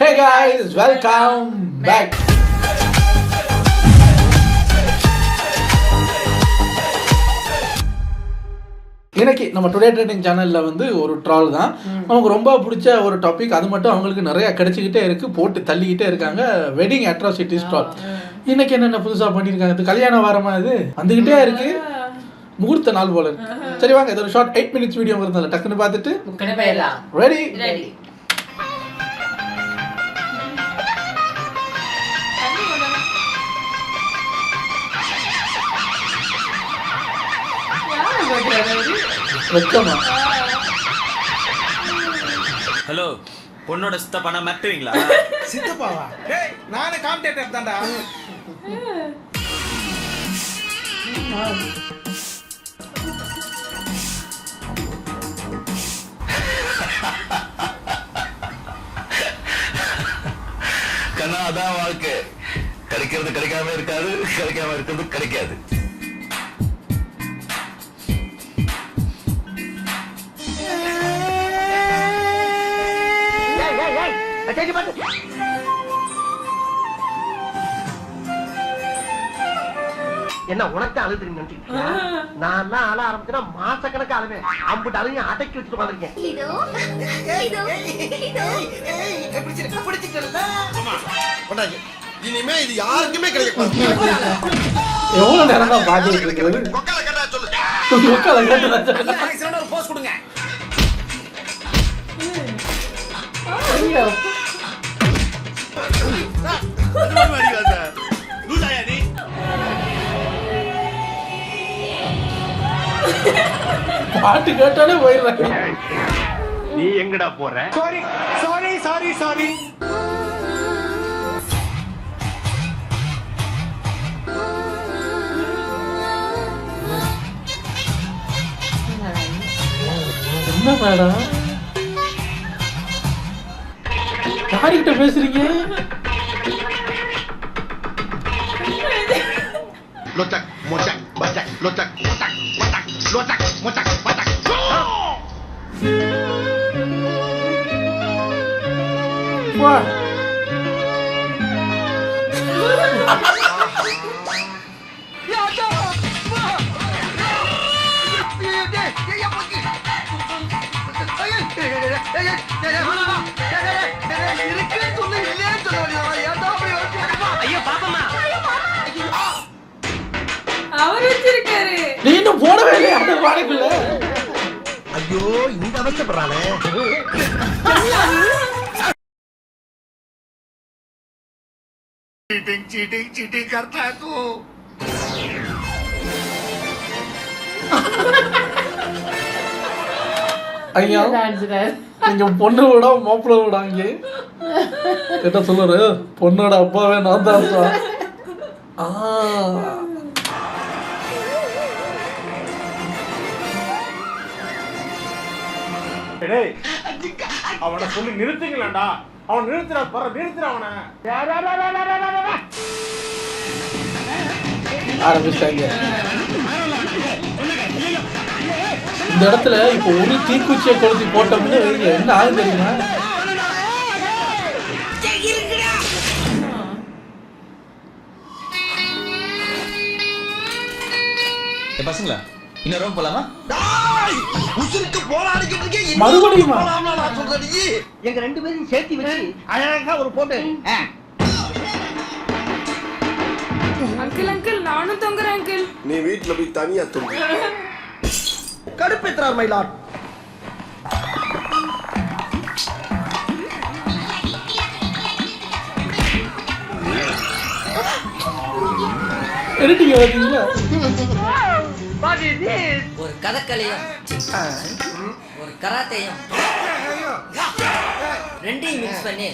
Hey guys, welcome back. இன்னைக்கு நம்ம today trending சேனலில் வந்து ஒரு ட்ரால் தான் நமக்கு ரொம்ப பிடிச்ச ஒரு டாபிக். அது மட்டும் அவங்களுக்கு நிறைய கிடைச்சிக்கிட்டே இருக்குது, போட்டு தள்ளிக்கிட்டே இருக்காங்க. Wedding atrocities troll. இன்னைக்கு என்னென்ன புதுசாக பண்ணியிருக்காங்க? இது கல்யாண வாரமா இது வந்துக்கிட்டே இருக்கு, முகூர்த்த நாள் போல இருக்கு. சரி வாங்க, இது ஒரு ஷார்ட் 8 minutes வீடியோ இருந்தால டக்குன்னு பார்த்துட்டு ரெடி. ஹலோ, பொண்ணோட சித்தப்பானா மட்டுவீங்களா? சித்தப்பாவா? டேய், நானே காம்படேட்டர் தான்டா. கண்ணா, அதான் வாழ்க்கை. கிடைக்கிறது கிடைக்காம இருக்காது, கிடைக்காம இருக்கிறது கிடைக்காது. என்ன உனக்கு அழுதுன்னு நினைச்சிருக்கியா? நான் அழ ஆரம்பிச்சா மாசக்கணக்கு அழுவேன். அம்புட்டு அழுகையும் அடக்கி வச்சுட்டு பாத்துருக்கேன். இனிமே இது யாருக்குமே கிடைக்கும். எவ்வளவு நேரம் தான் பாத்துட்டு இருக்கிறது? போஸ்ட் கொடுங்க. பாட்டு கேட்டாலே போயிடுறாங்க. நீ எங்கடா போற? Sorry sorry sorry sorry. என்ன மேடம், யார்கிட்ட பேசுறீங்க? லோட்டக் மோட்டக் பட்டக் லோட்டக் மோட்டக் மோட்டக் லோட்டக் மோட்டக் மோட்டக். வா. நீ இன்னும் போடவே இல்லையா அந்த பாடைக்குள்ள? ஐயோ, இந்த அவசப்படுறானே. चीटिंग चीटिंग करता है तू. ஐயா, நீங்க பொண்ணு விட மாப்பிள்ள விட அங்கே கிட்ட சொல்லுற பொண்ணோட அப்பாவே நான் தான் சார். அவனை சொல்லி நிறுத்துங்களா? அவன் நிறுத்துறா, நிறுத்துற அவனை. ஆரம்பிச்சிட்டாங்க. இந்த இடத்துல இப்போ ஒரு தீக்குச்சியை கொளுத்தி போட்டோம்னு என்ன ஆகும் தெரியுமா? பசங்களா, இன்னொரு ரூம் போலாமா? உசுருக்கு போராடிக்கிட்டு இருக்கேன். மறுபடியுமா? நான் சொல்றேன், எங்க ரெண்டு பேரும் சேர்த்து வச்சு அழகா ஒரு போட்டு. அங்கிள் அங்கிள், நானும் தொங்குறேன் அங்கிள். நீ வீட்டுல போய் தனியா தூங்கு. கடுப்பேற்றார் மயிலாட். எடுத்தீங்க பாத்தீங்களா? ஒரு கதக்கலையும் ஒரு கராத்தையும் ரெண்டையும் மிக்ஸ் பண்ணி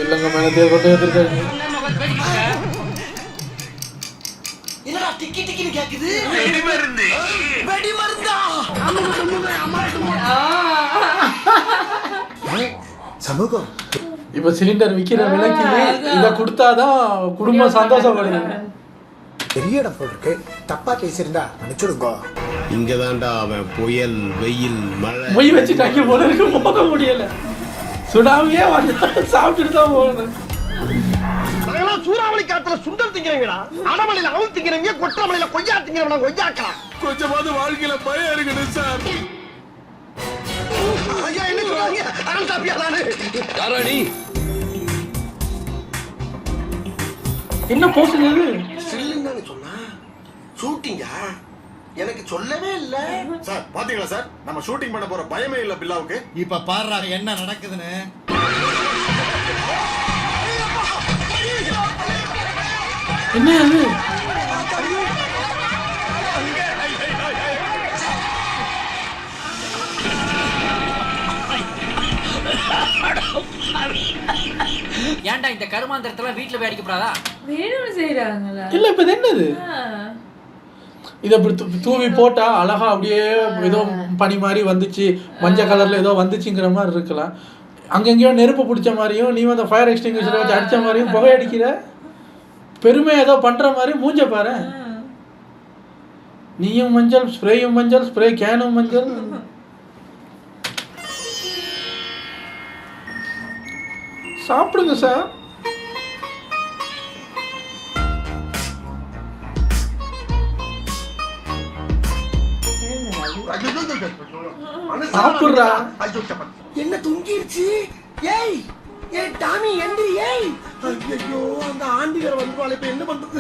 இல்லங்க மேலே கொண்டு வந்துருக்காங்க. என்னடா டிக்கி டிக்கின்னு கேக்குது? வெடி மருந்தா? சமூகம் இப்ப சிலிண்டர் விக்கிற விலைக்கு இத கொடுத்தாதான் குடும்பம் சந்தோஷப்படுது. பெரிய இடம் போல் இருக்கு. தப்பா பேசியிருந்தா மன்னிச்சுடுங்க. இங்கதான்டா அவன் புயல் வெயில் மழை மொய் வச்சுட்டாங்க போல இருக்கு, போக முடியல. சுனாமியே வந்து சாப்பிட்டுட்டு தான் போகணும். நாங்களாம் சூறாவளி காத்துல சுண்டல் திங்கிறீங்களா? அடமலையில அவள் திங்கிறீங்க, கொற்றமலையில கொய்யா திங்கிறவனா கொய்யாக்கலாம். கொஞ்சமாவது வாழ்க்கையில பயம் இருக்குது சார். ஐயா என்ன சொல்றாங்க? அருள் சாப்பியா நானு என்ன போசுங்க இது? சில்லுன்னு சொன்னா ஷூட்டிங்கா? எனக்கு சொல்லவே இல்ல சார். பாத்தீங்களா சார், நம்ம ஷூட்டிங் பண்ண போற பயமே இல்ல பில்லாவுக்கு. இப்ப பாரு என்ன நடக்குதுன்னு. என்ன அது? ஏன்டா இந்த கருமாந்திரத்தெல்லாம் வீட்டுல போய் அடிக்கப்படாதா? வேணும்னு செய்யறாங்களா? இல்ல இப்ப இது என்னது? இதை அப்படி தூவி போட்டா அழகா அப்படியே ஏதோ பனி மாதிரி வந்துச்சு, மஞ்சள் கலர்ல ஏதோ வந்துச்சுங்கிற மாதிரி இருக்கலாம். அங்கங்கேயோ நெருப்பு பிடிச்ச மாதிரியும், நீ வந்து ஃபயர் எக்ஸ்டிங்விஷரை வச்சு அடிச்ச மாதிரியும் புகை அடிக்கிற. பெருமை ஏதோ பண்ற மாதிரி மூஞ்ச பாரு. நீயும் மஞ்சள், ஸ்ப்ரேயும் மஞ்சள், ஸ்ப்ரே கேனும் மஞ்சள். சாப்பிடுங்க சார். சாப்பிடுறா. என்ன துங்கிருச்சு? ஏய் ஏய் டாமி எந்திரி. ஏய் ஐயோ அந்த ஆண்டிகரை வந்து இப்ப என்ன பண்றது?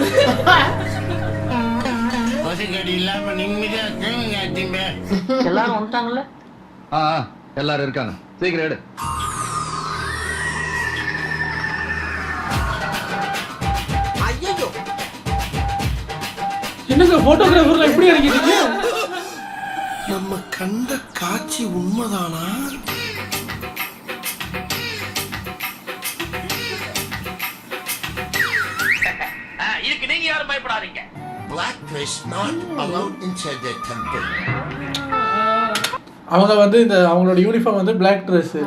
பசுக்கடி இல்லாம நிம்மதியா தூங்குங்க. எல்லாரும் வந்துட்டாங்கல்ல? எல்லாரும் இருக்காங்க, சீக்கிரம் எடு. ஐயோ என்னங்க போட்டோகிராஃபர்ல எப்படி அடிக்கிறீங்க? நம்ம கண்ட காட்சி உண்மைதானா? இதுக்கு நீங்க யாரும் பயப்படாதீங்க. Black dress not allowed inside the temple. அவங்க வந்து இந்த அவங்களோட யூனிஃபார்ம் வந்து பிளாக் ட்ரெஸ்,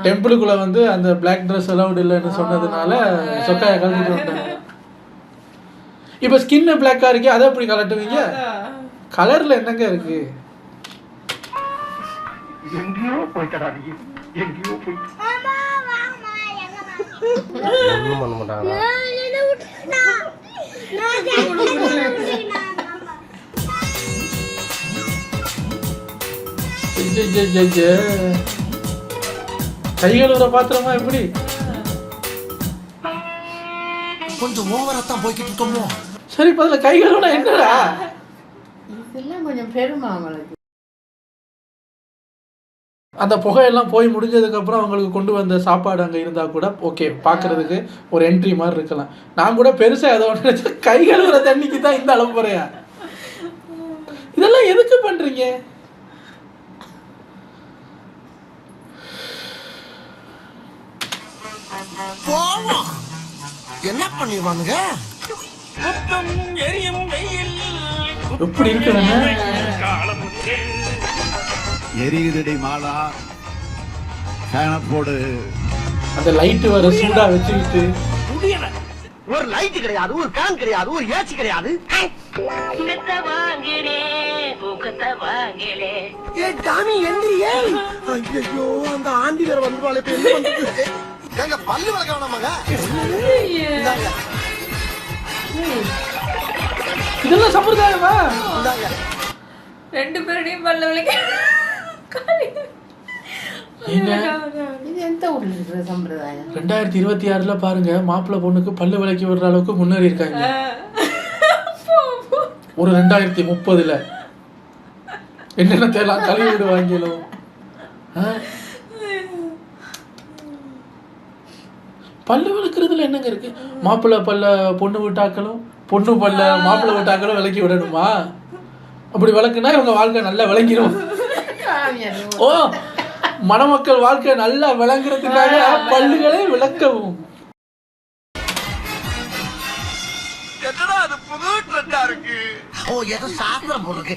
டெம்பிளுக்குள்ள வந்து அந்த பிளாக் ட்ரெஸ் அலவுட் இல்லைன்னு சொன்னதுனால சொக்காய கழட்டிட்டு வந்தாங்க. இப்போ ஸ்கின் பிளாக்கா இருக்கு, அதை எப்படி கலட்டுவீங்க? கலர்ல என்னங்க இருக்கு? எங்கேயோ போயிட்டடா நீ, எங்கேயோ போயிட்டு. ஒண்ணும் பண்ண மாட்டாங்க. கைகளுற பாத்திரமா எப்படி? கொஞ்சம் ஓவரா தான் போய்கிட்டு இருக்கோமோ. சரி பதில கைகளுனா என்னடா? இதெல்லாம் கொஞ்சம் பெருமை அவங்களுக்கு. அந்த புகையெல்லாம் போய் முடிஞ்சதுக்கு அப்புறம் அவங்களுக்கு கொண்டு வந்த சாப்பாடு அங்கே இருந்தா கூட ஓகே, பார்க்கறதுக்கு ஒரு என்ட்ரி மாதிரி இருக்கலாம். நான் கூட பெருசா ஏதோ நினைச்சா கை கழுவுற தண்ணிக்கு தான் இந்த அளவு போறியா? இதெல்லாம் எதுக்கு பண்றீங்க? போவோம், என்ன பண்ணிடுவானுங்க? எப்படி இருக்குதுங்க? எரியுதடி மாலா, ஃபேன போடு. அந்த லைட் வர சூடா வச்சுக்கிட்டு ஒரு லைட் கிடையாது, ஒரு ஃபேன் கிடையாது, ஒரு ஏசி கிடையாது. ஏ டாமி எந்திரி. ஏய் ஐயோ அந்த ஆண்டிகரை வந்து இப்ப என்ன பண்றது? எங்க பல்லு விளக்க வேணாமாங்க? இதெல்லாம் சம்பிரதாயமா? ரெண்டு பேருடையும் பல்ல விளக்க. இது எந்த ஊர்ல இருக்கிற சம்பிரதாயம்? 2026ல பாருங்க, மாப்பிள்ளை பொண்ணுக்கு பல்லு விளக்கி விடுற அளவுக்கு முன்னேறி இருக்காங்க. ஒரு 2030ல என்னென்ன தேலாம் கழுவி விடுவாங்களோ. பல்லு விளக்குறதுல என்னங்க இருக்கு? மாப்பிள்ளை பல்ல பொண்ணு விட்டாக்களும், பொண்ணு பல்ல மாப்பிள்ளை விட்டாக்களும் விளக்கி விடணுமா? அப்படி விளக்குனா இவங்க வாழ்க்கை நல்லா விளங்கிடும். ஓ, மணமக்கள் வாழ்க்கை நல்லா விளங்குறதுக்காக பல்லுகளை விளக்கவும். என்னடா அது புது ட்ரெண்டா இருக்கு? ஓ ஏதோ சாஸ்திரம் போல இருக்கு.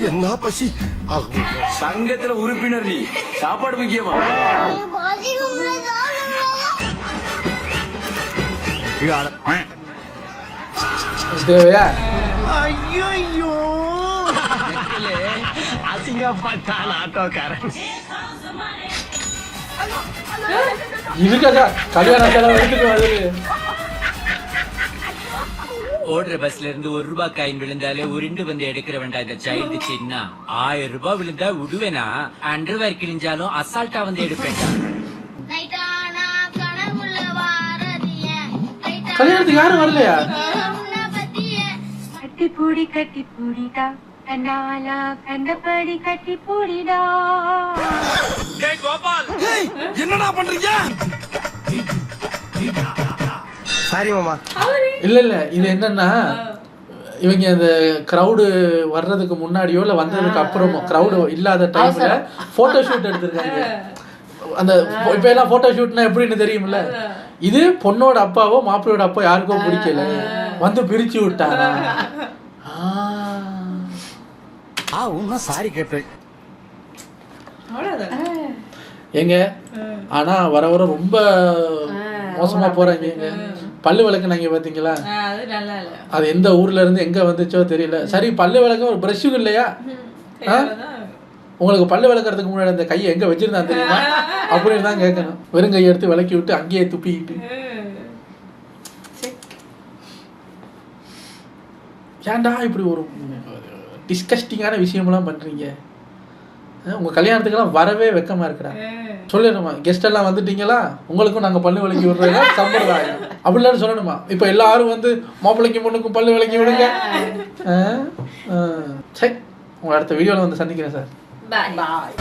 என்ன பசி? சங்கத்துல உறுப்பினர் நீ, சாப்பாடு முக்கியமா? தேவையா? ஐயோ அசிங்கப்பட்டான் ஆட்டோக்காரன். இதுக்கா சார் கல்யாண செலவு எடுத்துட்டு வருது. ஓடுற பஸ்ல இருந்து 1 ரூபாய் காயின் விழுந்தாலே உருண்டு வந்து எடுக்கிற வேண்டாம் இந்த சைல்டு சின்ன 1000 ரூபாய் விழுந்தா விடுவேனா? அண்டர்வேர் கிழிஞ்சாலும் அசால்ட்டா வந்து எடுப்பேன்டா. கல்யாணத்துக்கு யாரும் வரலையா? கட்டி பூடிடா கண்ணாலா கண்டபடி கட்டி பூடிடா. என்னடா பண்றீங்க? சாரி மாமா. இல்ல இல்ல இது என்னன்னா இவங்க அந்த கிரவுடு வர்றதுக்கு முன்னாடியோ இல்ல வந்ததுக்கு அப்புறமோ கிரவுடு இல்லாத டைம்ல போட்டோ ஷூட் எடுத்திருக்காங்க. அந்த இப்ப எல்லாம் போட்டோ ஷூட்னா எப்படின்னு தெரியும்ல. இது பொண்ணோட அப்பாவோ மாப்பிள்ளையோட அப்பா யாருக்கோ பிடிக்கல வந்து பிரிச்சு விட்டாங்க. சாரி கேட்டேன். ஏங்க ஆனா வர வர ரொம்ப மோசமா போறாங்க. பல்லு விளக்குனாங்க பாத்தீங்களா? அது நல்லா இல்ல. அது எந்த ஊர்ல இருந்து எங்க வந்துச்சோ தெரியல. சரி பல்லு விளக்க ஒரு பிரஷும் இல்லையா? உங்களுக்கு பல்லு விளக்குறதுக்கு முன்னாடி அந்த கையை எங்க வச்சிருந்தான் தெரியுமா அப்படின்னு தான் கேட்கணும். வெறும் கையை எடுத்து விளக்கி விட்டு அங்கேயே துப்பிக்கிட்டு ஏன்டா இப்படி ஒரு டிஸ்கஸ்டிங்கான விஷயமெல்லாம் பண்றீங்க? உங்க கல்யாணத்துக்கெல்லாம் வரவே வெக்கமா இருக்குடா. சொல்லணுமா கெஸ்ட் எல்லாம் வந்துட்டீங்களா உங்களுக்கும் நாங்க பல்லு விளக்கி விடுறதா சம்பிரதாயம் அப்படிலாம் சொல்லணுமா? இப்ப எல்லாரும் வந்து மாப்பிள்ளைக்கு பொண்ணுக்கும் பல்லு விளக்கி விடுங்க. சரி உங்க அடுத்த வீடியோல வந்து சந்திக்கிறேன் சார். பாய்.